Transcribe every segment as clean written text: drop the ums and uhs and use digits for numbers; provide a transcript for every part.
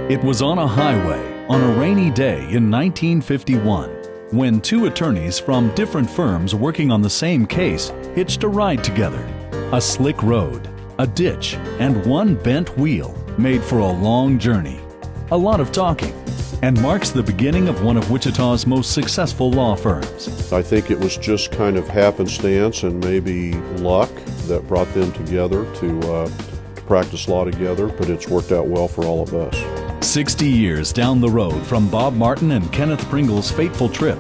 It was on a highway on a rainy day in 1951 when two attorneys from different firms working on the same case hitched a ride together. A slick road, a ditch, and one bent wheel made for a long journey. A lot of talking, and marks the beginning of one of Wichita's most successful law firms. I think it was just kind of happenstance and maybe luck that brought them together to practice law together, but it's worked out well for all of us. 60 years down the road from Bob Martin and Kenneth Pringle's fateful trip,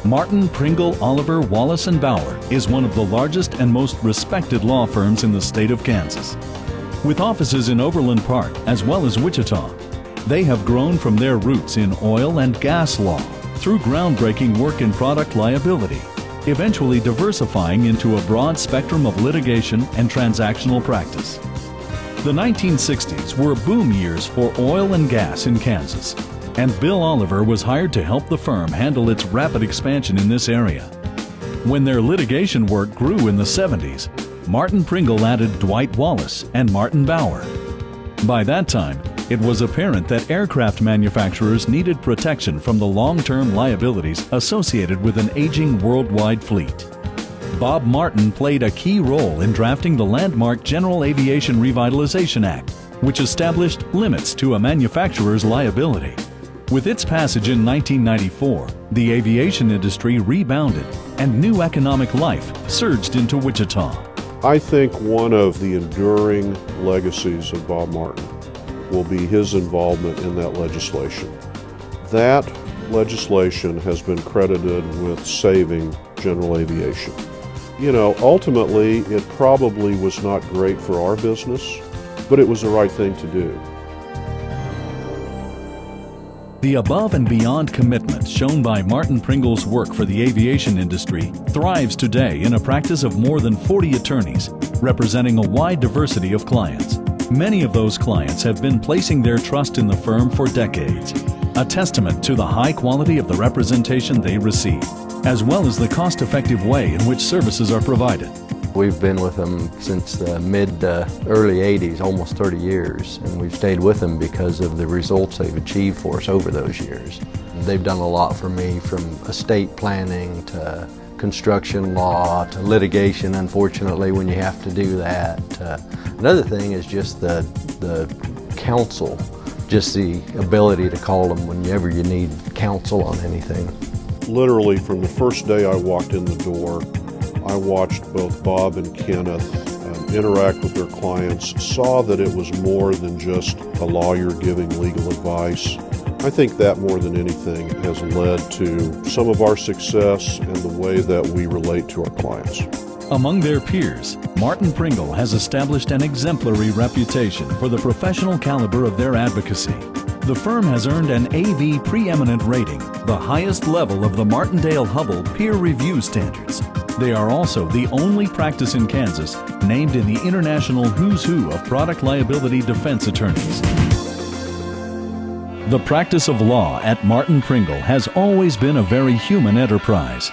Martin, Pringle, Oliver, Wallace, and Baurer is one of the largest and most respected law firms in the state of Kansas. With offices in Overland Park as well as Wichita, they have grown from their roots in oil and gas law through groundbreaking work in product liability, eventually diversifying into a broad spectrum of litigation and transactional practice. The 1960s were boom years for oil and gas in Kansas, and Bill Oliver was hired to help the firm handle its rapid expansion in this area. When their litigation work grew in the 70s, Martin Pringle added Dwight Wallace and Martin Baurer. By that time, it was apparent that aircraft manufacturers needed protection from the long-term liabilities associated with an aging worldwide fleet. Bob Martin played a key role in drafting the landmark General Aviation Revitalization Act, which established limits to a manufacturer's liability. With its passage in 1994, the aviation industry rebounded and new economic life surged into Wichita. I think one of the enduring legacies of Bob Martin will be his involvement in that legislation. That legislation has been credited with saving general aviation. You know, ultimately, it probably was not great for our business, but it was the right thing to do. The above and beyond commitment shown by Martin Pringle's work for the aviation industry thrives today in a practice of more than 40 attorneys, representing a wide diversity of clients. Many of those clients have been placing their trust in the firm for decades, a testament to the high quality of the representation they receive, as well as the cost-effective way in which services are provided. We've been with them since the early 80s, almost 30 years, and we've stayed with them because of the results they've achieved for us over those years. They've done a lot for me, from estate planning to construction law to litigation, unfortunately, when you have to do that. Another thing is just the counsel, just the ability to call them whenever you need counsel on anything. Literally, from the first day I walked in the door, I watched both Bob and Kenneth interact with their clients, saw that it was more than just a lawyer giving legal advice. I think that more than anything has led to some of our success and the way that we relate to our clients. Among their peers, Martin Pringle has established an exemplary reputation for the professional caliber of their advocacy. The firm has earned an AV preeminent rating, the highest level of the Martindale-Hubbell peer review standards. They are also the only practice in Kansas named in the International Who's Who of Product Liability Defense Attorneys. The practice of law at Martin Pringle has always been a very human enterprise.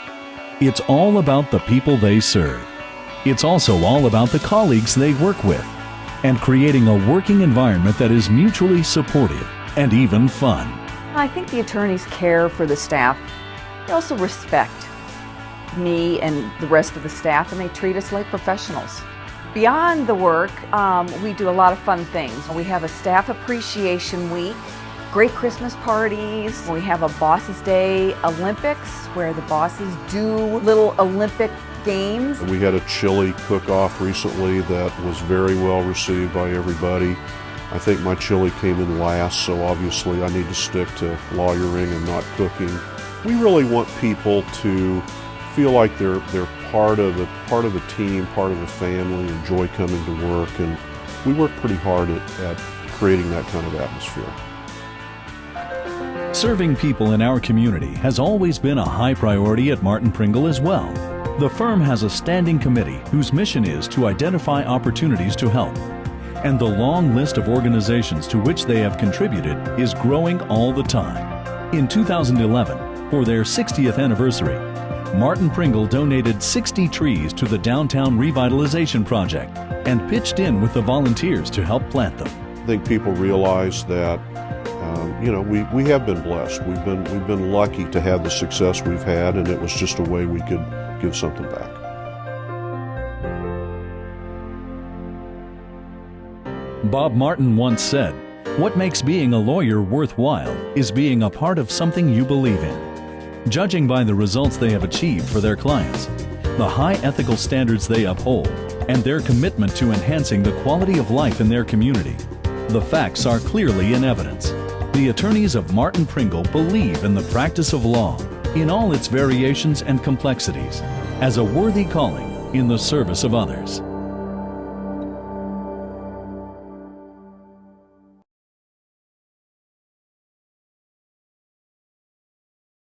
It's all about the people they serve. It's also all about the colleagues they work with, and creating a working environment that is mutually supportive and even fun. I think the attorneys care for the staff. They also respect me and the rest of the staff, and they treat us like professionals. Beyond the work, we do a lot of fun things. We have a staff appreciation week, great Christmas parties. We have a Bosses Day Olympics where the bosses do little Olympic games. We had a chili cook-off recently that was very well received by everybody. I think my chili came in last, so obviously I need to stick to lawyering and not cooking. We really want people to feel like they're part of a team, part of a family, enjoy coming to work, and we work pretty hard at creating that kind of atmosphere. Serving people in our community has always been a high priority at Martin Pringle as well. The firm has a standing committee whose mission is to identify opportunities to help, and the long list of organizations to which they have contributed is growing all the time. In 2011, for their 60th anniversary, Martin Pringle donated 60 trees to the Downtown Revitalization Project and pitched in with the volunteers to help plant them. I think people realize that we have been blessed. We've been lucky to have the success we've had, and it was just a way we could give something back. Bob Martin once said, "What makes being a lawyer worthwhile is being a part of something you believe in." Judging by the results they have achieved for their clients, the high ethical standards they uphold, and their commitment to enhancing the quality of life in their community, the facts are clearly in evidence. The attorneys of Martin Pringle believe in the practice of law, in all its variations and complexities, as a worthy calling in the service of others.